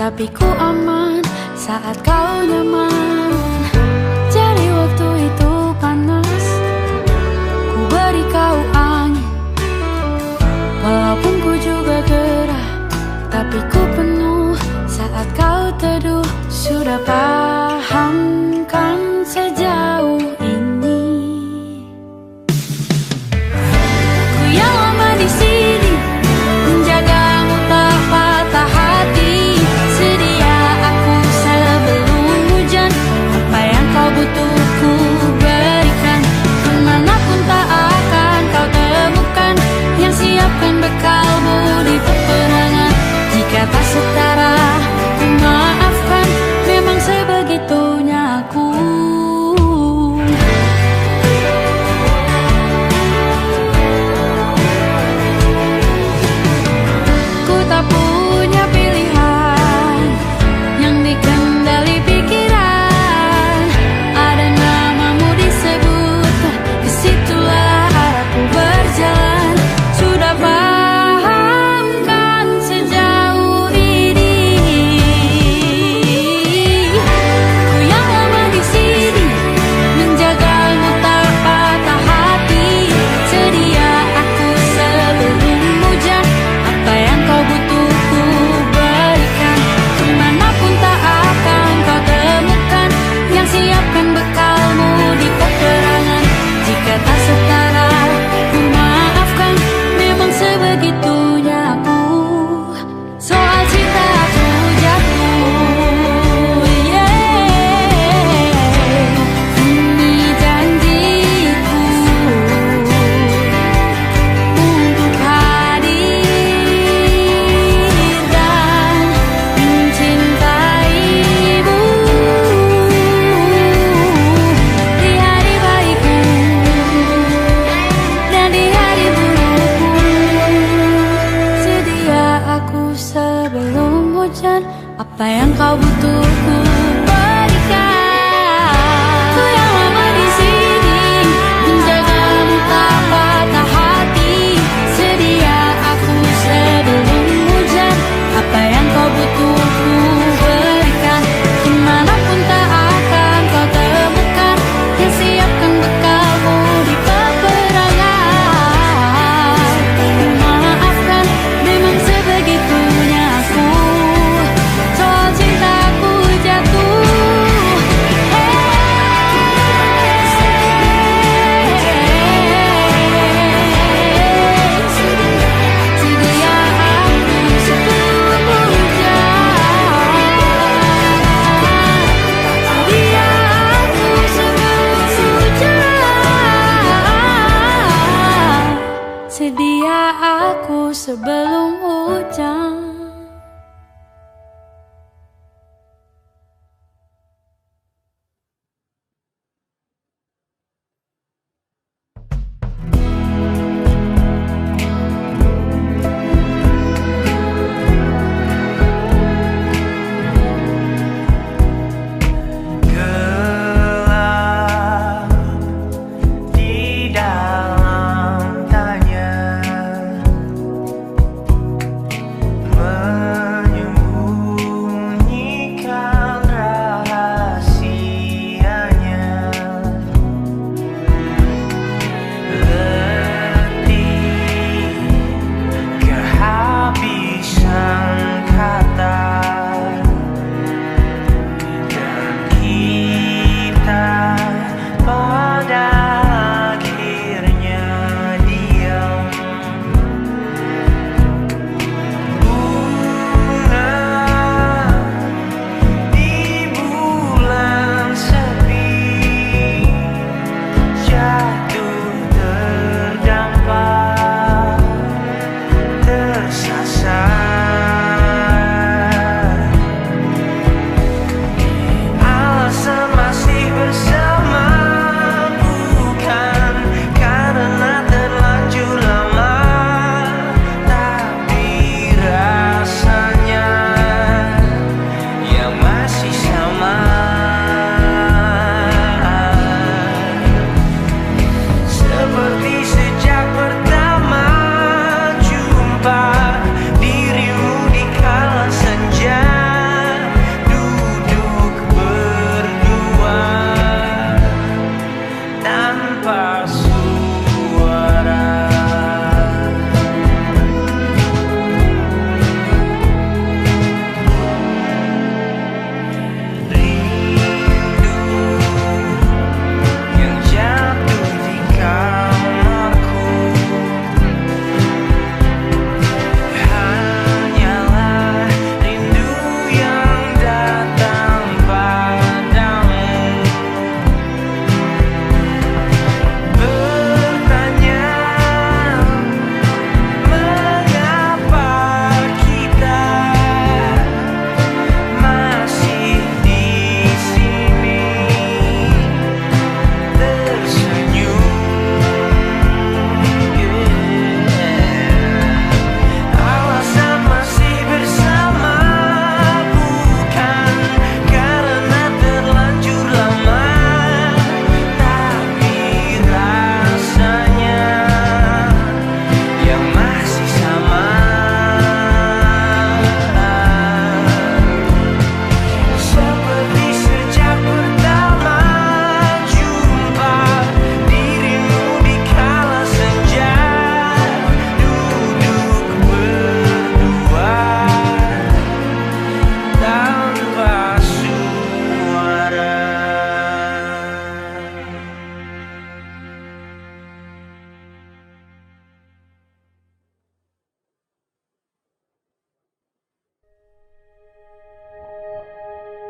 tapi ku aman saat kau nyaman. Jadi waktu itu panas, ku beri kau angin. Walaupun ku juga gerah, tapi ku penuh saat kau teduh. Sudah paham kan sejauh ini? Ku yang lama di sini, menjagamu tak patah hati. Sedia aku sebelum hujan, apa yang kau butuh ku berikan. Kemanapun tak akan kau temukan yang siapkan bekalmu di peperangan. Jika tak setara, ku maafkan, memang sebegitunya aku. Ku tak punya pilihan yang dikendali pikiran. Ada namamu disebut, disitulah arahku berjalan. Sudah paham kan sejauh ini? Ku yang lama di sini, menjagamu tak patah hati. Sedia aku sebelum hujan, apa yang kau butuh ku berikan. Kemanapun tak akan kau temukan yang siapkan bekalmu di peperangan. Jika tak setara, ku maafkan, memang sebegitunya aku. Soal cinta aku jatuh, ini janjiku untuk hadir dan mencintaimu di hari baikku dan di hari burukku. Sedia aku sebelum hujan, apa yang kau butuh ku berikan. Ku yang lama di sini, menjagamu tak patah hati. Sedia aku sebelum hujan, apa yang kau butuh ku berikan. Kemanapun tak akan kau temukan yang siapkan bekalmu di peperangan. Maafkan, memang sebegitunya aku. Soal cintaku jatuh.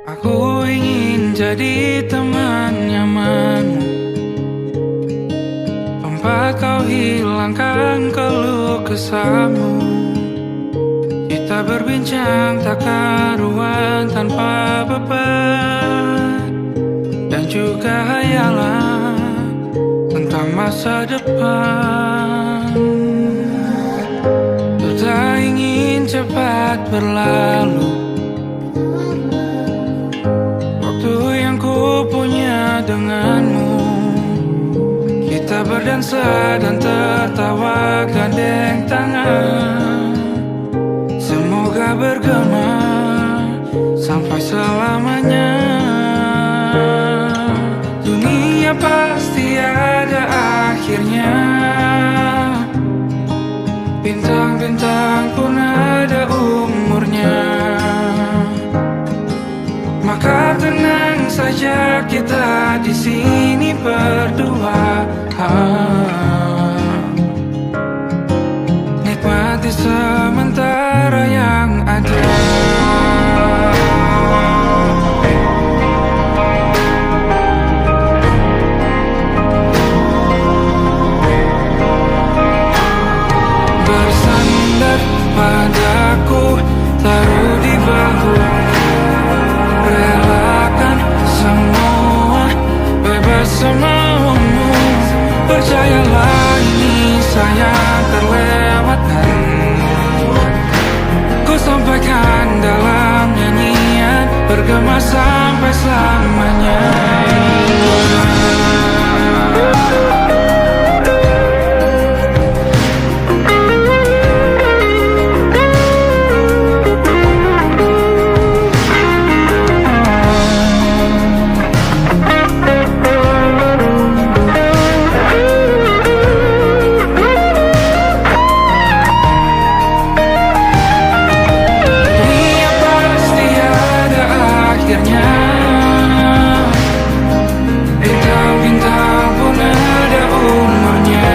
Aku ingin jadi teman nyamanmu, tempat kau hilangkan keluh kesahmu. Kita berbincang tak karuan tanpa beban, dan juga hayalan tentang masa depan. Ku tak ingin cepat berlalu waktu yang ku punya denganmu. Kita berdansa dan tertawa gandeng tangan, semoga bergema sampai selamanya. Dunia pasti ada akhirnya, bintang-bintang pun ada umurnya. Maka tenang saja kita di sini berdua, nikmati sementara yang ada. Bersandar padaku, taruh di bahu, relakan semua, bebas semaumu. Percayalah ini sayang terlewatkan, ku sampaikan dalam nyanyian, bergema sampai selamanya. Bintang-bintang pun ada umurnya.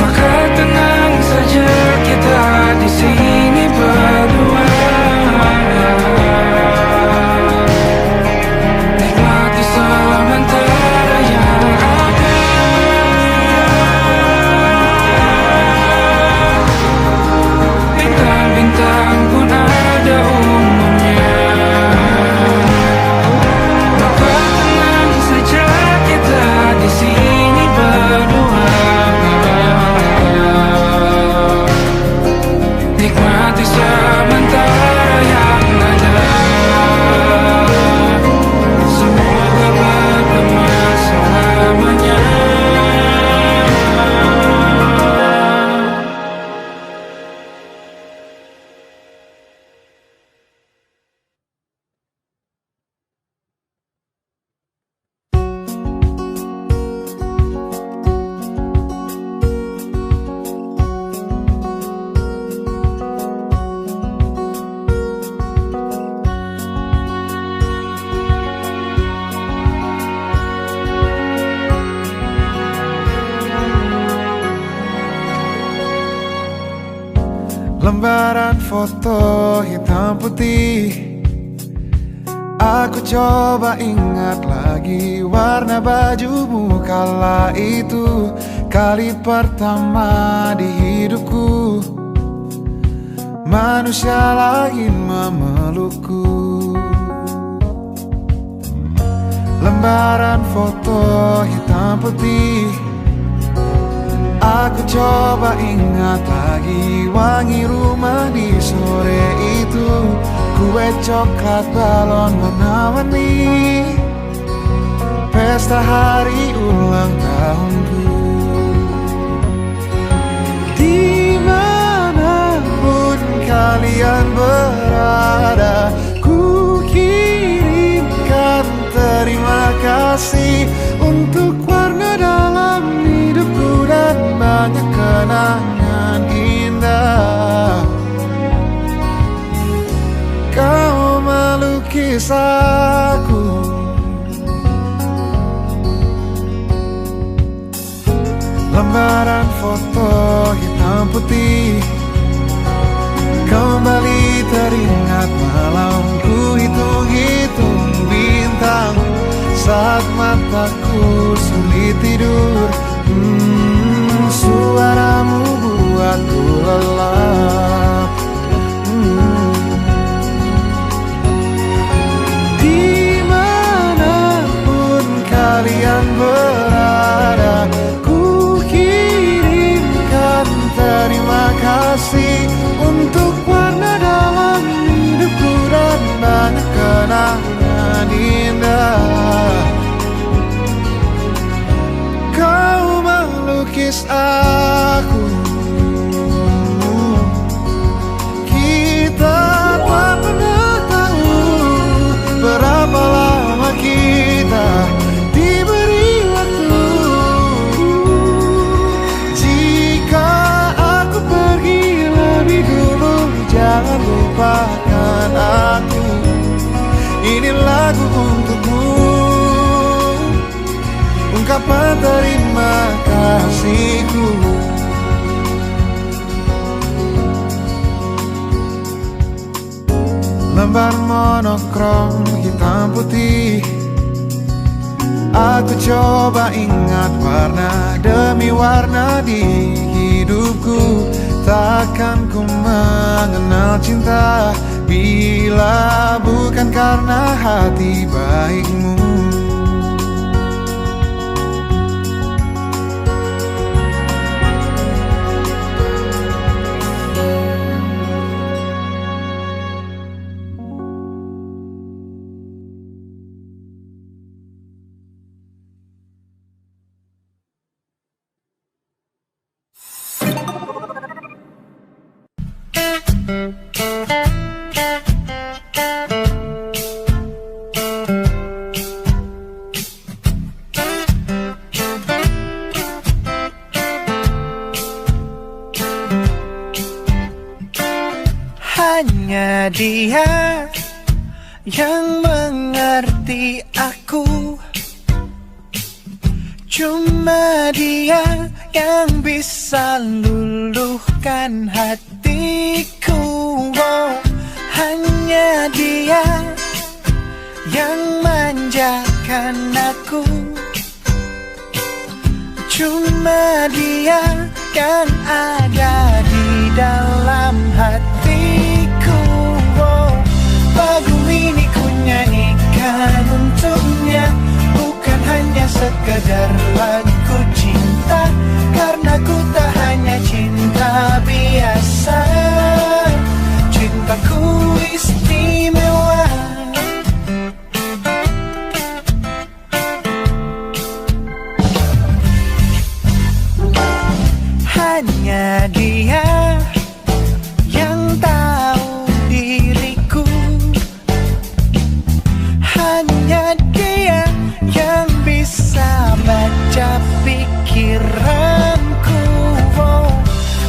Maka tenang saja kita di sini berdua, nikmati sementara yang ada. Bintang-bintang pun ada umurnya. Di sini berdua, nikmati sementara yang ada. Semoga bergema selamanya. Lembaran foto hitam putih, aku coba ingat lagi warna bajumu kala itu. Kali pertama di hidupku, manusia lain memelukku. Lembaran foto hitam putih, aku coba ingat lagi wangi rumah di sore itu. Kue coklat, balon warna-warni, pesta hari ulang tahunku. Dimanapun kalian berada, ku kirimkan terima kasih untuk warna dalam hidupku dan banyak kenangan indah. Kau melukis aku, lembaran foto hitam putih, kembali teringat malam menangis aku. Kita tak pernah tahu berapa lama kita diberi waktu. Jika aku pergi lebih dulu, jangan lupakan aku. Ini lagu untukmu, ungkapan terima kasihku. Lembar monokrom hitam putih, aku coba ingat warna demi warna di hidupku. Takkan ku mengenal cinta bila bukan karena hati baikmu. Hanya dia yang mengerti aku, cuma dia yang bisa luluhkan hatiku. Oh, hanya dia yang manjakan aku, cuma dia yang ada di dalam hatiku. Oh, lagu ini ku nyanyikan untuknya, bukan hanya sekedar lagu cinta, karena ku tak hanya cinta biasa. Cintaku istimewa. Hanya dia yang tahu diriku, hanya dia yang bisa baca pikiranku. Oh,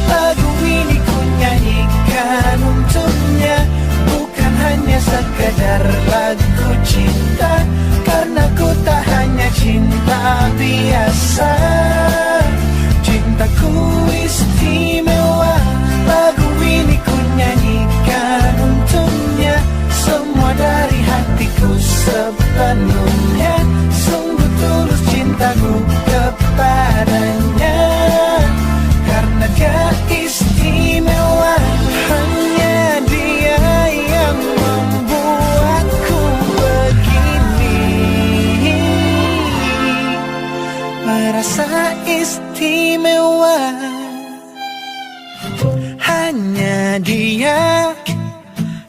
lagu ini ku nyanyikan untuknya, bukan hanya sekedar lagu cinta, karena ku tak hanya cinta biasa. Cintaku istimewa. Lagu ini ku nyanyikan untuknya, semua dari hatiku sepenuhnya. Sungguh tulus cintaku kepadanya, karena dia istimewa. Hanya dia yang membuatku begini, merasa istimewa. Hanya dia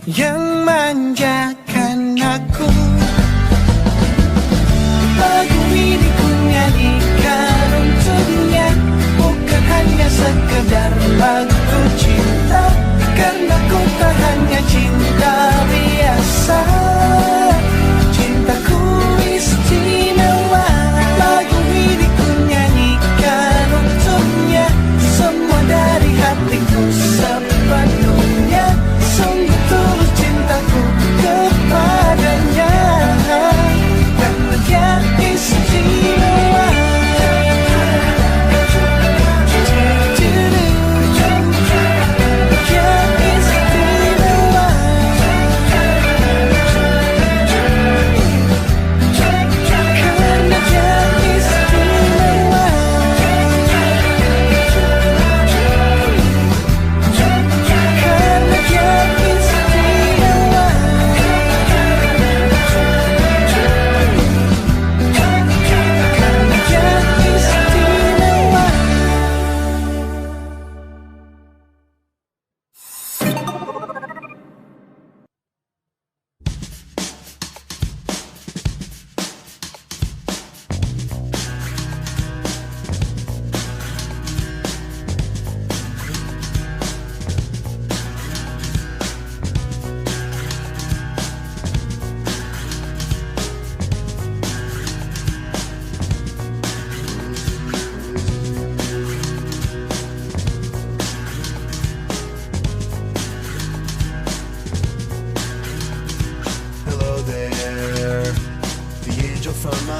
yang manjakan aku. Lagu ini ku nyanyikan untuknya, bukan hanya sekedar lagu cinta, karena ku tak hanya cinta biasa. Cintaku istimewa. Lagu ini ku nyanyikan untuknya, semua dari hatiku sepenuhnya. Sungguh tulus cintaku kepadanya, karena dia istimewa. Dia istimewa.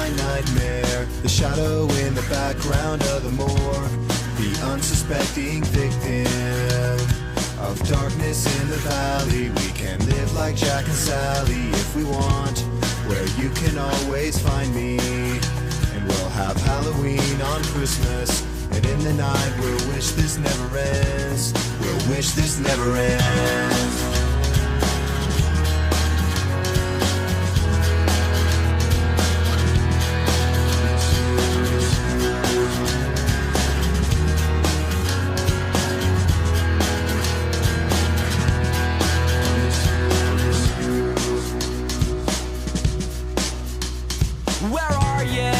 my nightmare. The shadow in the background of the moor, the unsuspecting victim of darkness in the valley. We can live like Jack and Sally if we want, where you can always find me. And we'll have Halloween on Christmas, and in the night we'll wish this never ends. We'll wish this never ends. Where are you?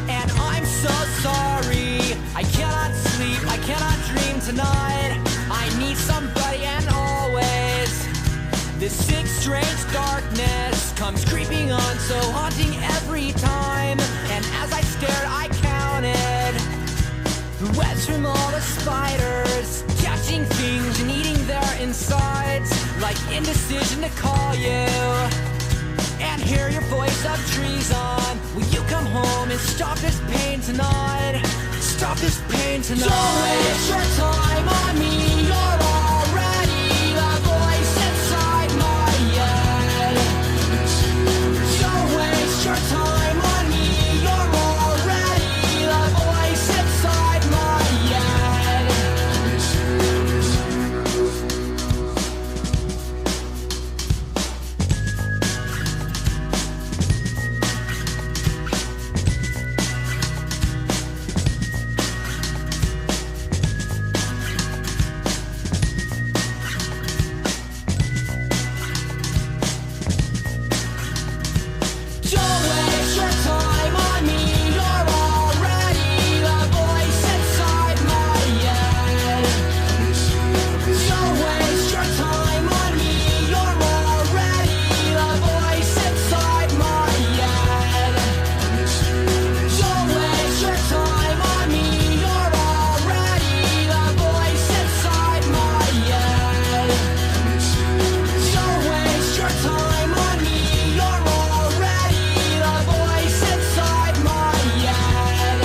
And I'm so sorry. I cannot sleep, I cannot dream tonight. I need somebody, and always this sick, strange darkness comes creeping on, so haunting every time. And as I stared, I counted the webs from all the spiders, catching things and eating their insides, like indecision to call you and hear your voice of treason. Will you come home and stop this pain tonight? Stop this pain tonight. Don't waste your time on me. You're already the voice inside my head. Don't waste your time on me. You're already the voice inside my head. Don't waste your time on me. You're already the voice inside my head. Don't waste your time on me. You're already the voice inside my head. Don't waste your time on me. You're already the voice inside my head. Don't waste your time on me. You're already the voice inside my head.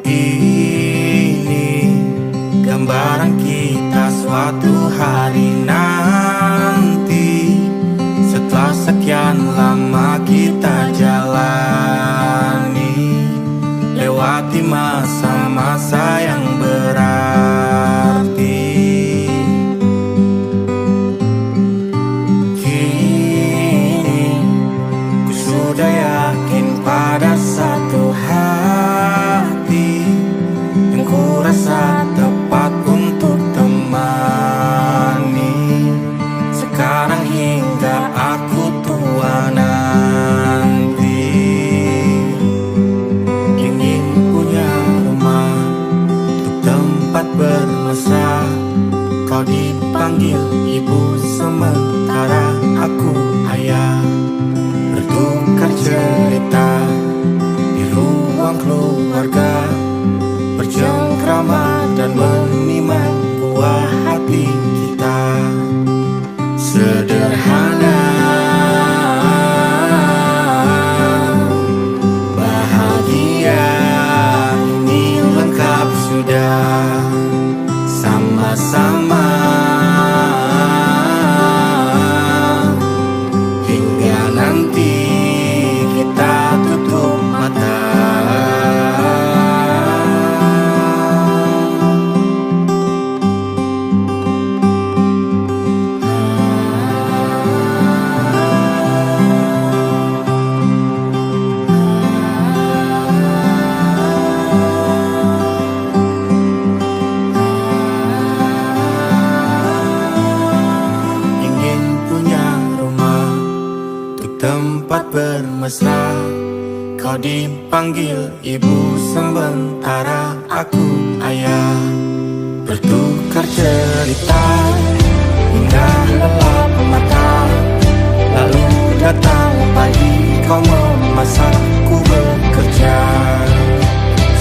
Ini gambaran kita suatu hari nanti, setelah sekian lama kita jalani, lewati masa-masa yang berarti. Kini ku sudah yakin pada satu hati yang ku rasa tepat untuk temani, sekarang hingga aku tua nanti. Ingin punya rumah tempat bermesra. Kau dipanggil ibu sementara aku ayah. Bertukar cerita hingga lelap mata. Lalu datang pagi kau memasak, ku bekerja.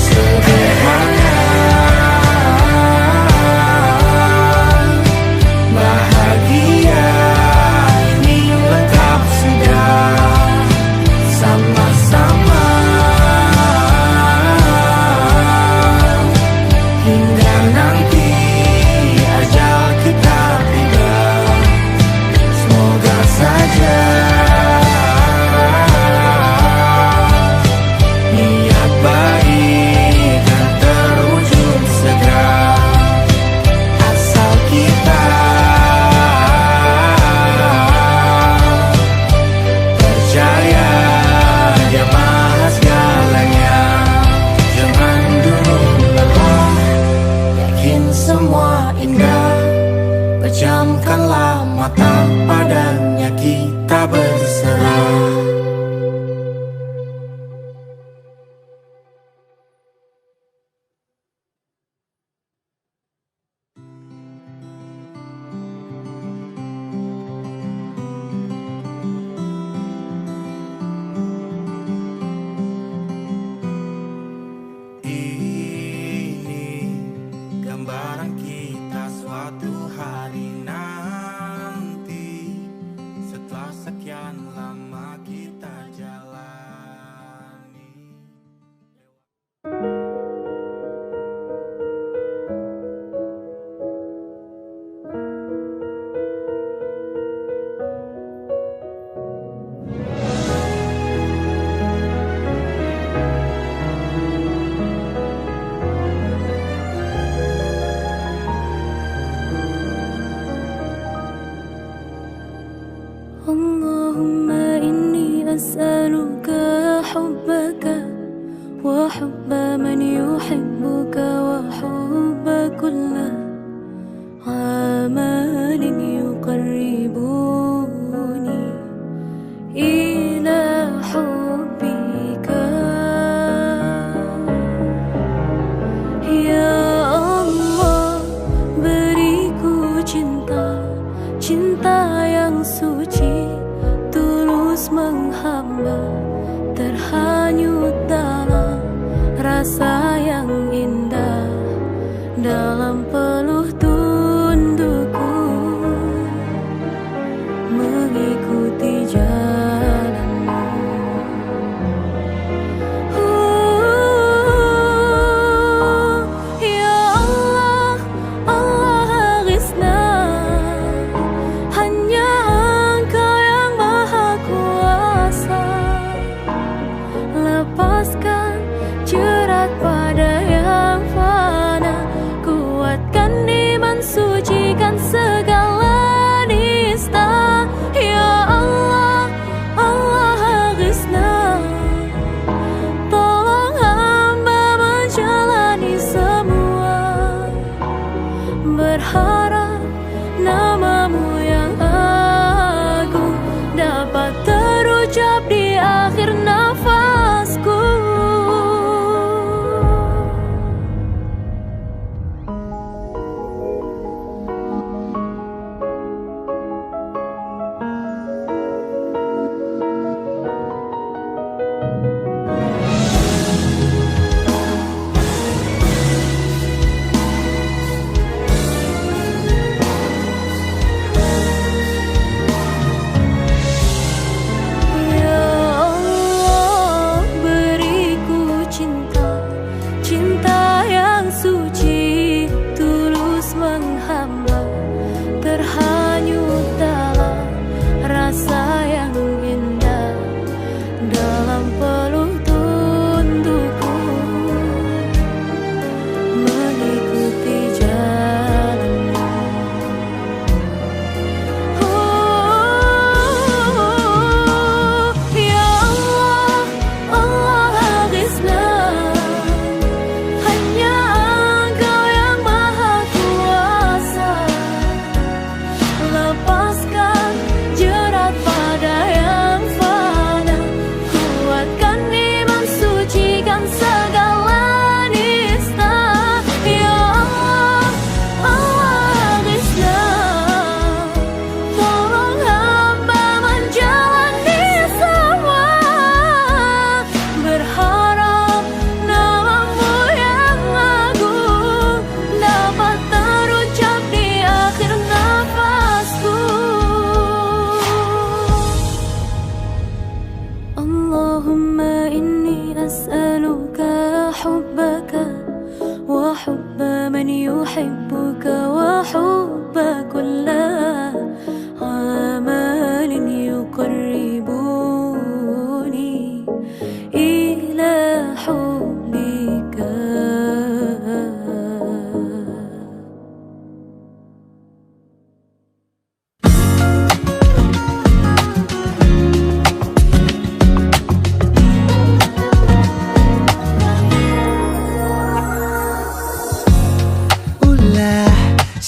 Sederhana, bahagia ini lengkap sudah. Sama-sama hingga nanti ajal kita tiba. Semoga saja niat baik dan terwujud segera. Asal kita percaya Dia maha segalanya. Jangan dulu lelah, yakin semua indah. Pejamkanlah mata, padanya kita berserah. Ini gambaran kita suatu hari nanti, setelah sekian lama kita jalani. Allahumma inni as'aluka hubbaka wa hubba man yuhibbuka wa hubba kulla amalin yuqarribuni ila hubbika. Ya Allah, beriku cinta, cinta yang suci, tulus menghamba, terhanyut dalam rasa yang indah, dalam peluh tundukku mengikuti jalanmu. Ya Allah, Allah aghithna, hanya Engkau yang maha kuasa. Lepaskan jerat pada yang fana, kuatkan iman, sucikan segala nista. Ya Allah, Allah aghithna, tolong hamba menjalani semua, berharap namamu yang agung dapat terucap di akhir nafasku. Ya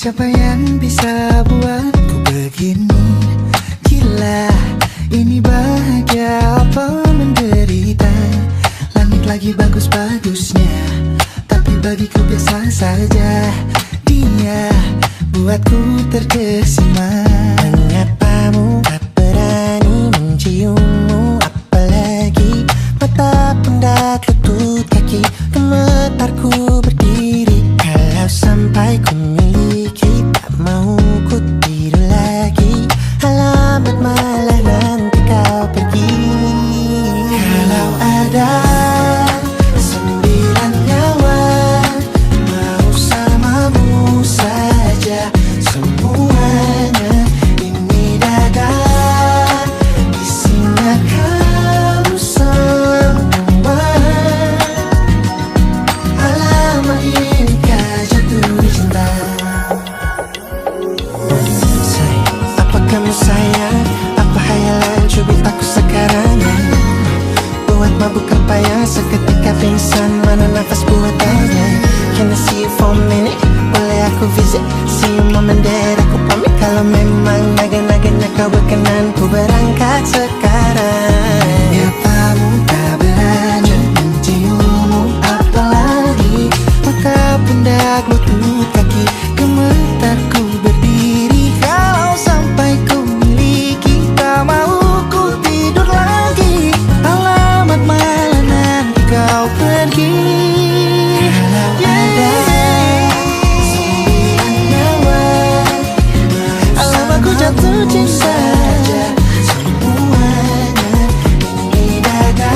Siapa yang bisa buatku begini? Gila, ini bahagia apa menderita? Langit lagi bagus-bagusnya, tapi bagiku biasa saja. Dia buatku terkesima. Menyapamu, tak berani menciummu, apalagi mata pundak lutut kaki. Gemetarku berdiri kalau sampai ku miliki. Tak mau ku tidur lagi, alamat malah nanti kau pergi. Kalau ada 9 nyawa, mau samamu saja semuanya. Ini dada, isinya kamu semua. Alamak inikah jatuh cinta. Sayang, apa kamu sayang? Apa hayalan cubit aku sekarang? Buat mabuk apa yang seketika pingsan, mana nafas buatannya? Can I see you for a minute? Boleh aku visit? See you mom and dad, aku pamit. Kalau memang naga-naganya kau berkenan, ku berangkat sekarang. Ya kamu tak berani menciummu, apalagi mata pundak lutut kaki. Gemetarku berdiri kalau sampai ku miliki. Tak mau ku tidur lagi, alamat malah nanti kau pergi. Kalau ada 9 nyawa, alamak ku jatuh cinta. Semuanya ini dada,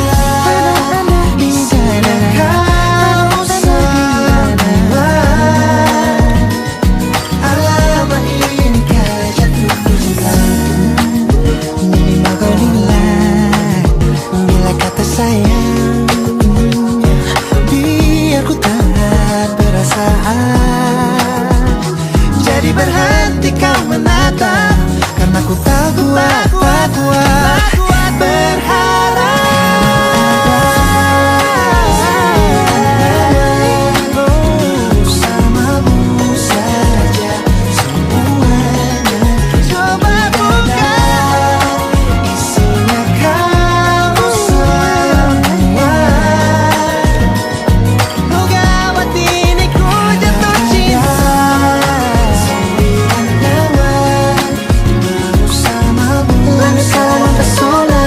di sana kau semua. Alamat inikah jatuh cinta. Minimal kau nilai bila kata sayang, biar ku tak perasaan. Jadi berhenti kau menatap, karena ku tak kuat berharap. Bersamamu saja semuanya. Coba buka, isinya kamu semua. Oh gawat ini ku jatuh cinta. 9 nyawa, bersamamu bersama pesona.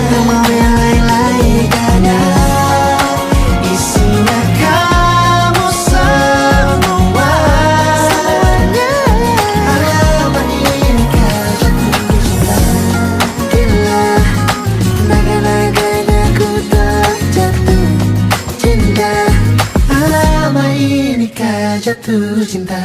Tak mau yang lain-lain ada, isinya kamu semua. Alamat inikah jatuh cinta. Gila, naga-naganya ku tak jatuh cinta. Alamat inikah jatuh cinta.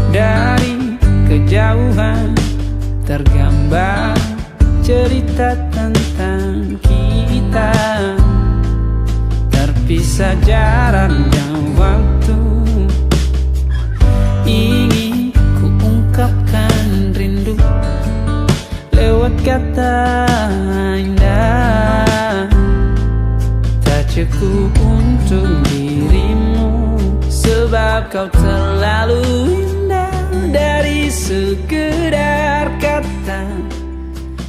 Dari kejauhan tergambar cerita tentang kita, terpisah jarak dan waktu. Ingin ku ungkapkan rindu lewat kata indah. Tak cukup untuk dirimu, sebab kau terlalu indah. Dari sekedar kata,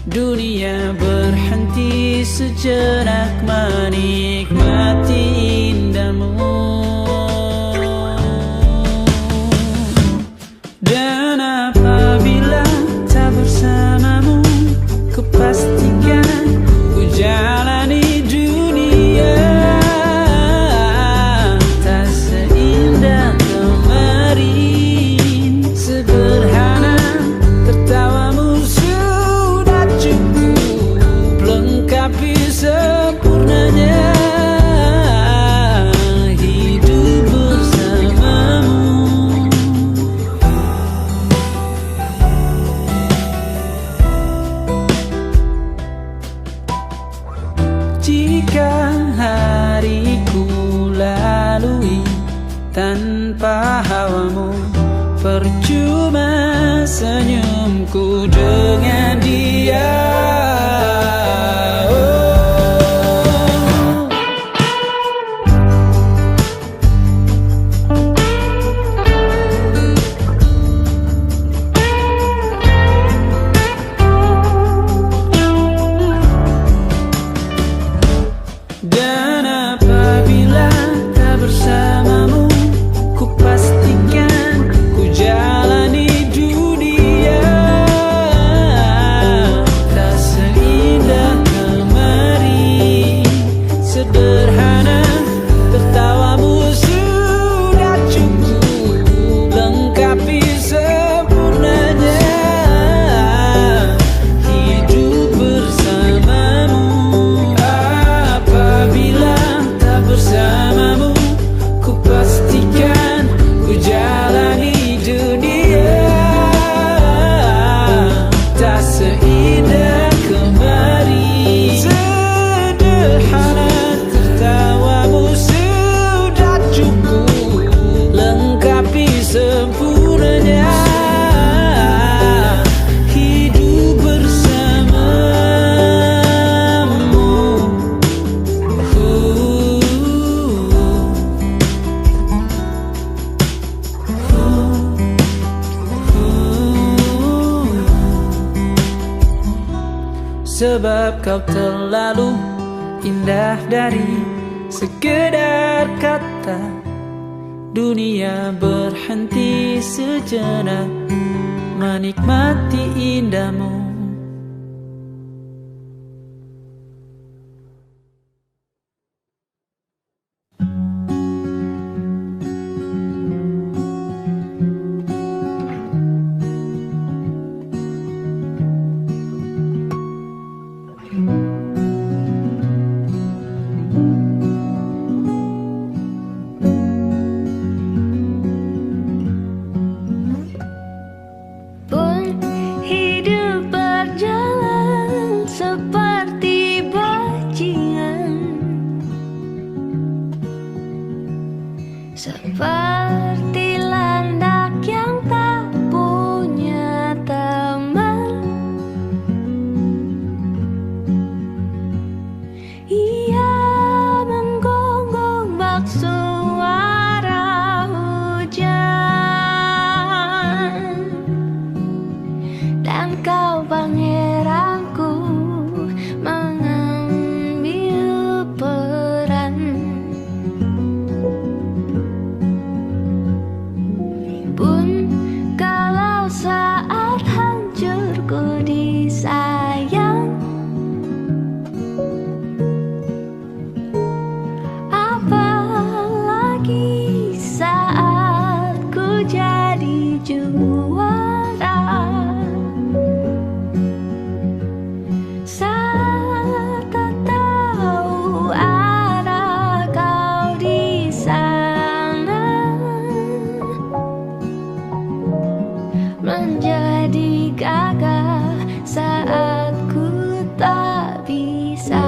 dunia berhenti sejenak menikmati indahmu. Dan apabila tak bersamamu, kupastikan ku jalani dunia tak seindah kemarin. Sederhana tertawamu sudah cukup lengkapi sempurnanya hidup. senyumku dengan dia. Dan apabila tak bersamamu, ku pastikan ku jalani dunia tak seindah kemari. Sederhana, tertawamu sudah cukup lengkapi sempurnanya hidup bersamamu. Apabila tak bersamamu, ku pastikan ku jalani dunia tak seindah kemari. Sederhana, tertawamu sudah cukup lengkapi sempurnanya hidup bersamamu. Sebab kau terlalu indah dari sekedar kata. Dunia berhenti sejenak menikmati indahmu. Pun hidup berjalan seperti bajingan, seperti landak yang tak punya teman. Ia menggonggong bak suara hujan, dan kau pangeranku mengambil peran. Pun kalau saat hancurku disayang, apalagi saat ku jadi juara. Saat tak tahu arah kau di sana, menjadi gagah saat ku tak bisa.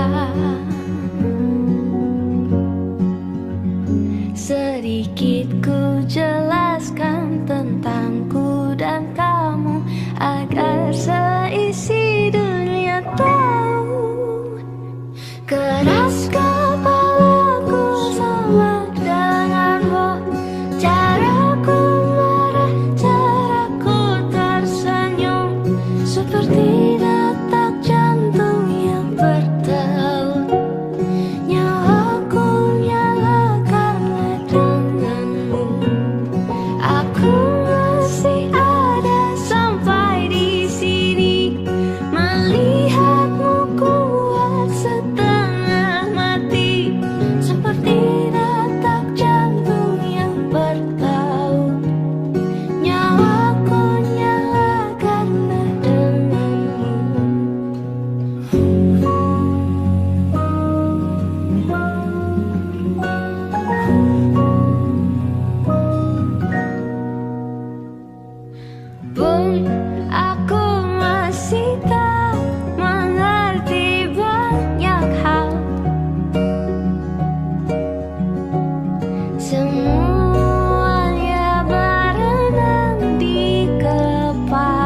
Sedikit ku jelaskan tentangku dan kamu agar seisi dunia tahu. Keras kepalaku sama denganmu, caraku marah, caraku tersenyum, seperti detak jantung yang bertaut. Nyawaku nyala karena denganmu. Aku masih ada sampai di sini, melihatmu kuat setengah mati, seperti detak jantung yang bertaut. Nyawaku nyala karena denganmu. Pun aku masih tak mengerti banyak hal. Semuanya berenang di kepala.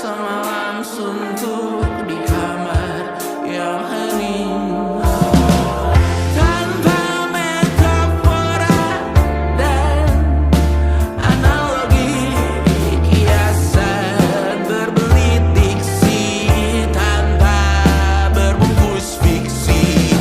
semalam suntuk di kamar yang hening. Tanpa metafora dan analogi, kiasan berbelit diksi tanpa berbungkus fiksi.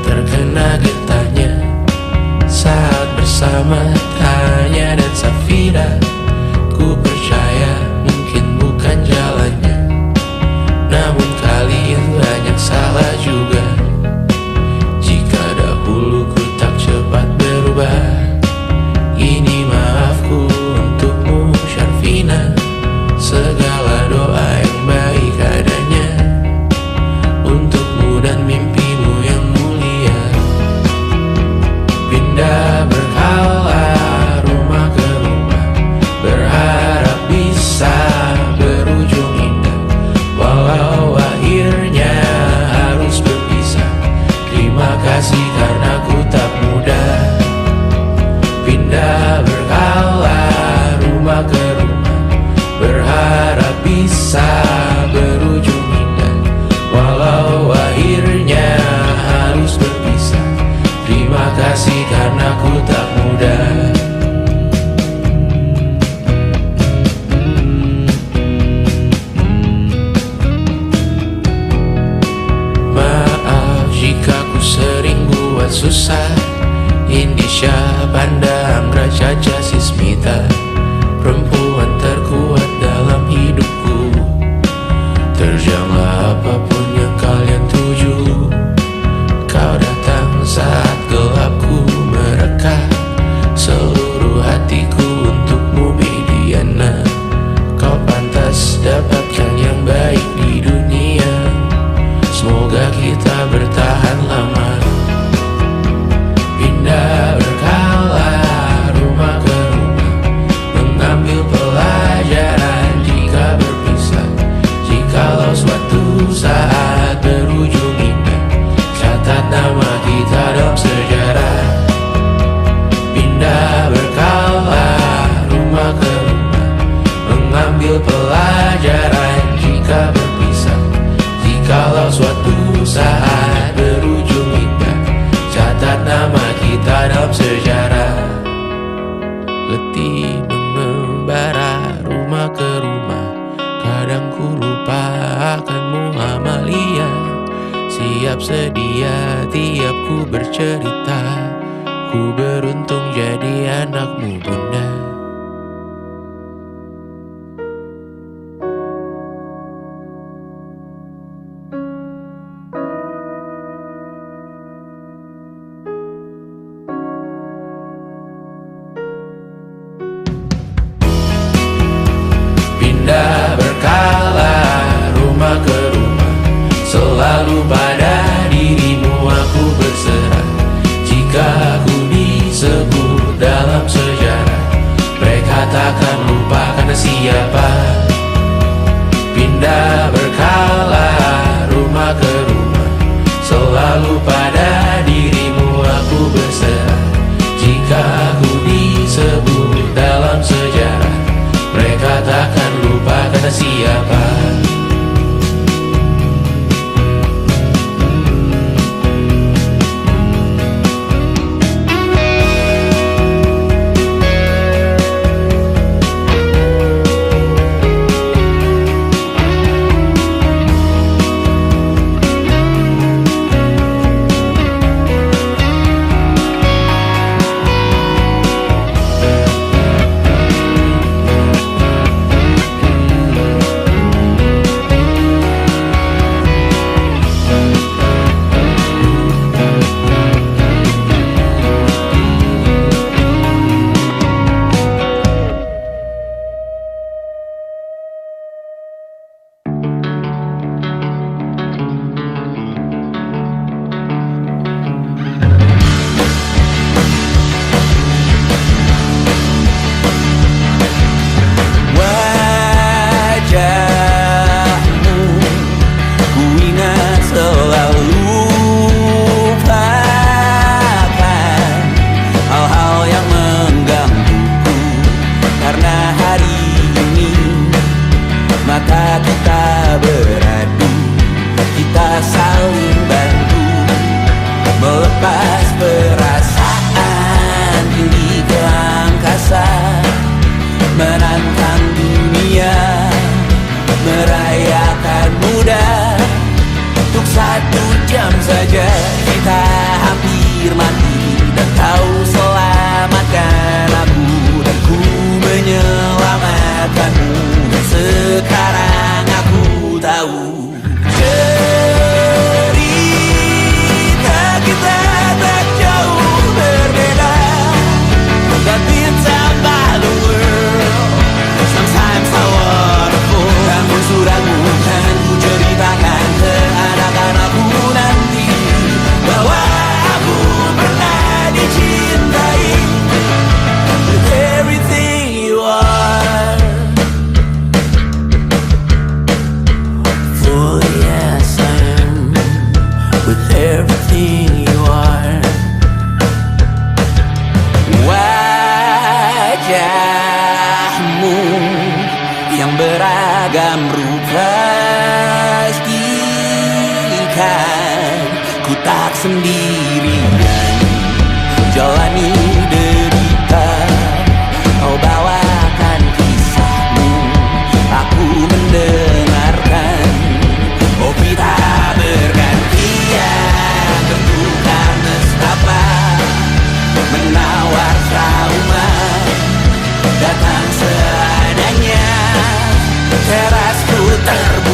Terkena getahnya saat bersama Tanya dan Safira. Ku percaya mungkin bukan jalannya, namun kalian banyak salah juga. Jika dahulu ku tak cepat berubah, ini maafku untukmu Syarfina. Segala doa yang baik adanya untukmu dan mimpimu yang mulia. Pindah berkala rumah ke rumah, berharap bisa berujung indah. Walau akhirnya harus berpisah, terima kasih karena ku tak mudah. Pindah berkala rumah ke rumah, berharap bisa berujung indah. Walau akhirnya harus berpisah, terima kasih karena ku tak mudah. Maaf jika ku sering buat susah. Indisha, Panda, Anggra, Caca, Sismita, perempuan membara rumah ke rumah. Kadang ku lupa akanmu Amalia. Siap sedia tiap ku bercerita. Ku beruntung jadi anakmu bunda. Pindah berkala rumah ke rumah, selalu pada dirimu aku berserah. Jika aku disebut dalam sejarah, mereka takkan lupa karena siapa. Pindah berkala rumah ke rumah, selalu pada dirimu aku berserah. Jika aku disebut dalam sejarah, mereka takkan lupa kata siapa. Wajahmu yang beragam rupa pastikan ku tak sendirian jalani derita. Kau bawakan kisahmu, aku mendengarkan. Kopi tak bergantian, tentukan nestapa menawar trauma. Datang seadanya, terasku terbuka.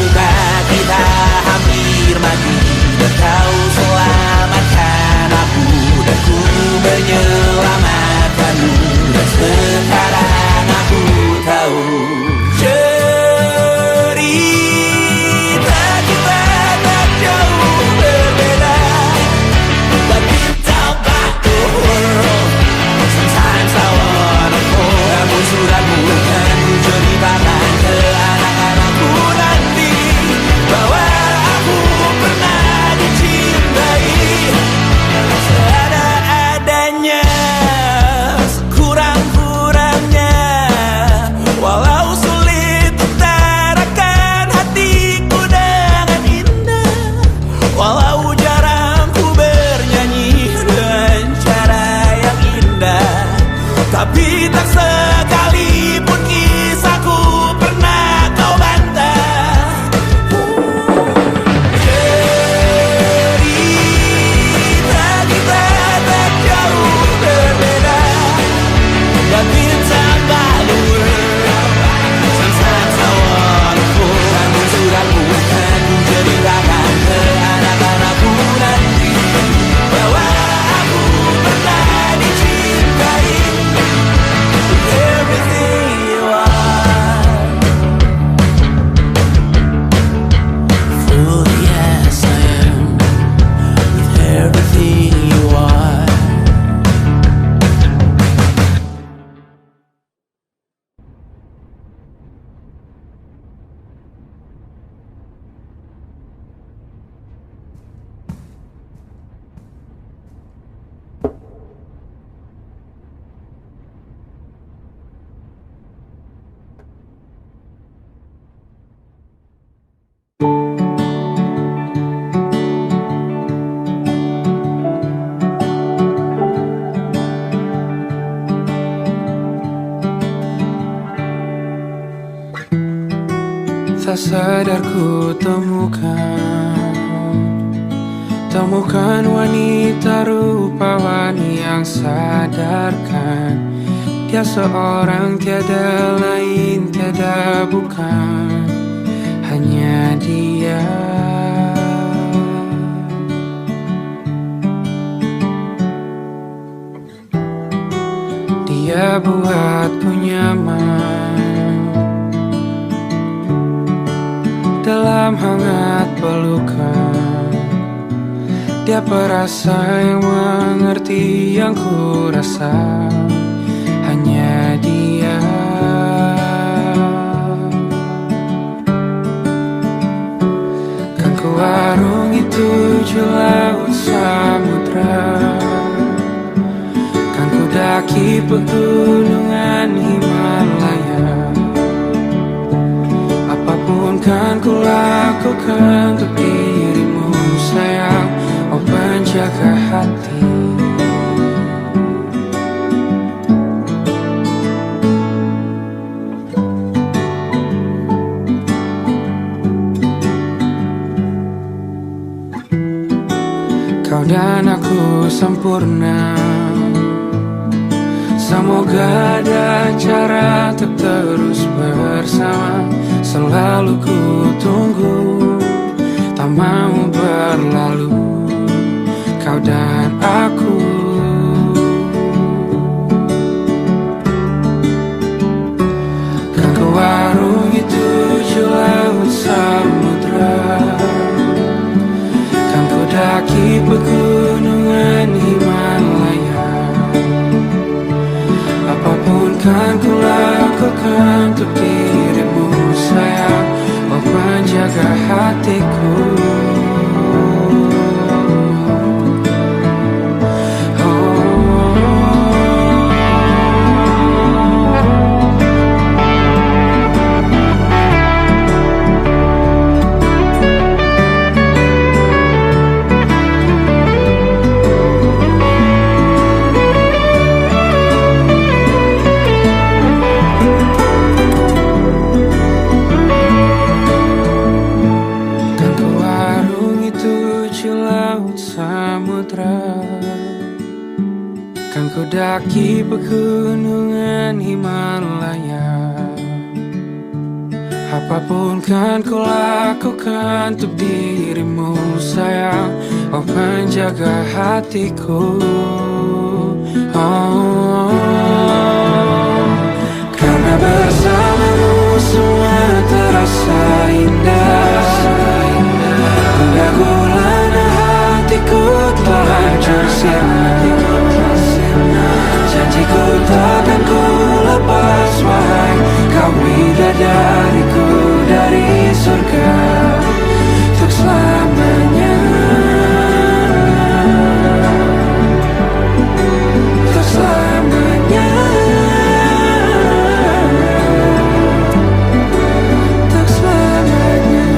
rasa sadar ku Temukan wanita rupawan yang sadarkan dia seorang tiada lain, tiada bukan, hanya dia. Dia buatku nyaman dalam hangat pelukan. Dia perasa yang mengerti yang ku rasa, hanya dia. Kan ku arungi 7 laut samudra, kan ku daki pegunungan Himalaya. Apapun kan ku lakukan untuk dirimu sayang, oh penjaga hati. Kau dan aku sempurna, semoga ada cara untuk terus bersama. Selalu ku tunggu, tak mau berlalu, kau dan aku. Kan ku arungi 7 laut samudra, kan ku daki pegunungan Himalaya. Apapun kan ku lakukan untuk dirimu sayang, oh penjaga hatiku. Kan ku daki pegunungan Himalaya. Apapun kan ku lakukan untuk dirimu sayang, oh penjaga hatiku. Oh, karena bersamamu semua terasa indah. Gundah gulana hatiku telah hancur sirna. Janjiku takkan ku lepas wahai kau bidadariku dari surga untuk selamanya, untuk selamanya, untuk selamanya.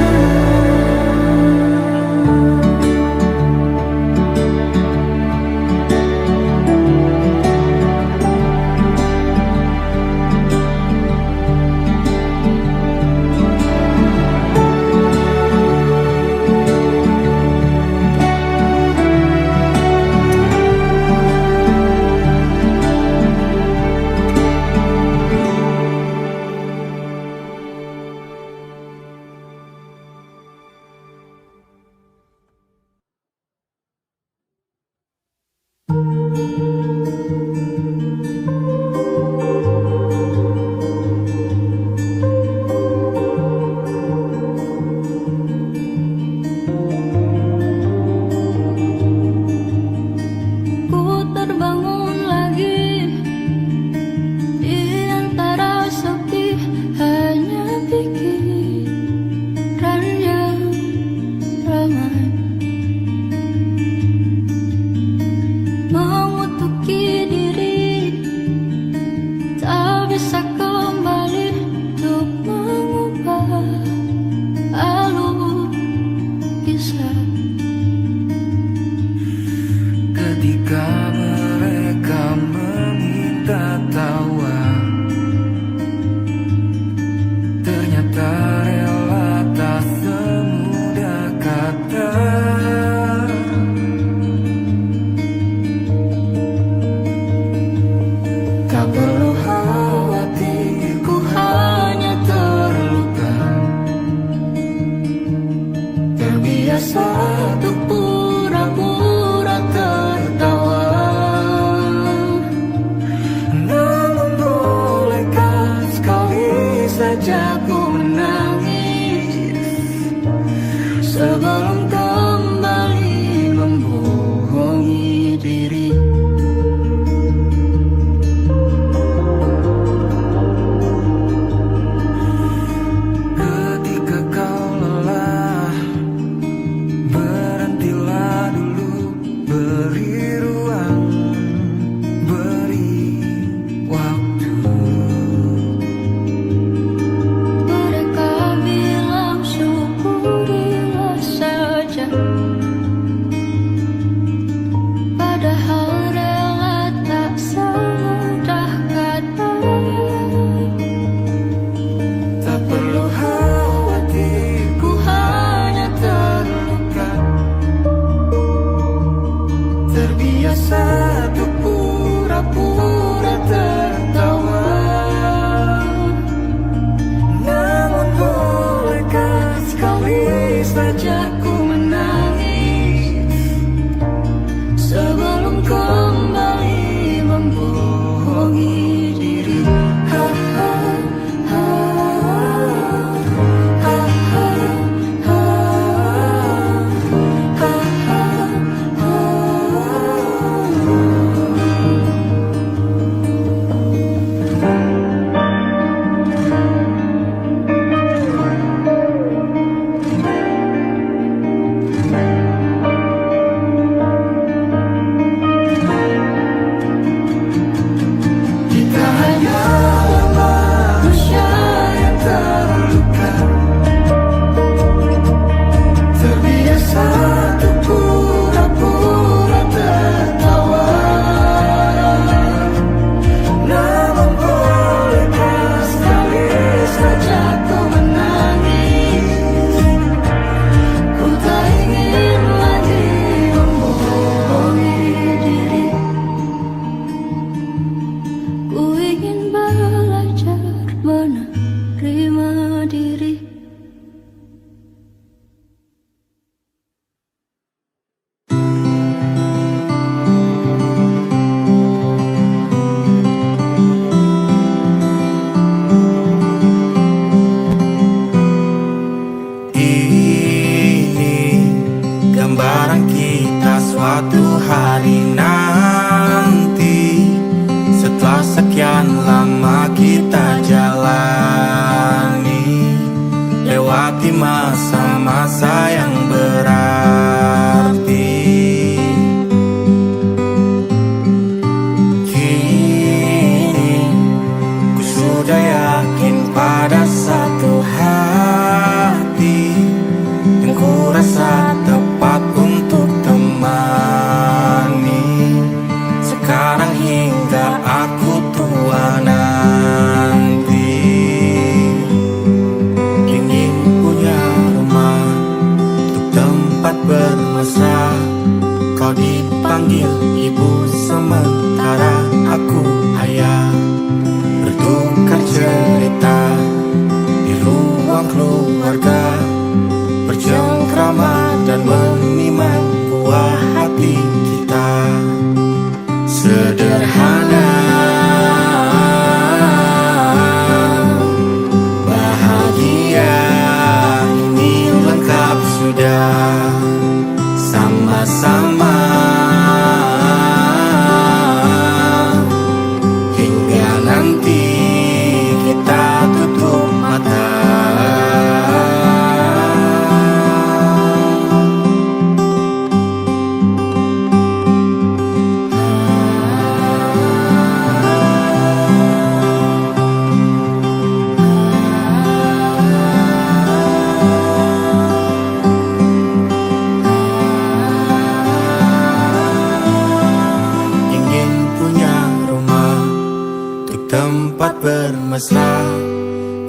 bermesra.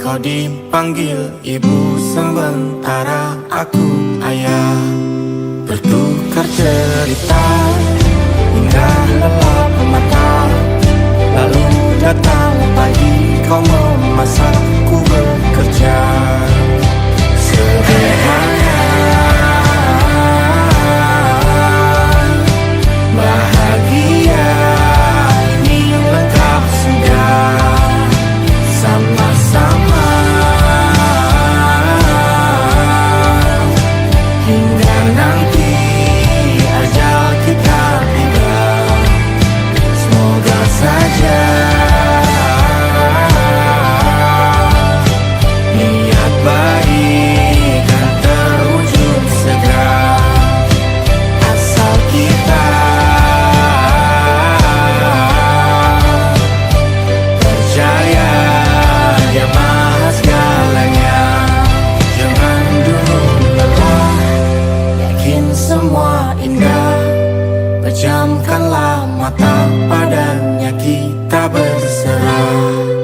Kau dipanggil ibu sementara aku ayah. Bertukar cerita hingga lelap mata. Lalu datang pagi kau memasakku bekerja. Sederhana, bahagia ini lengkap sudah. Sama-sama hingga nanti ajal kita tiba. Semoga saja niat baik kan terwujud segera. Asal kita percaya Dia maha segalanya. Jangan dulu lelah, yakin semua indah. Pejamkanlah mata, padanya kita berserah.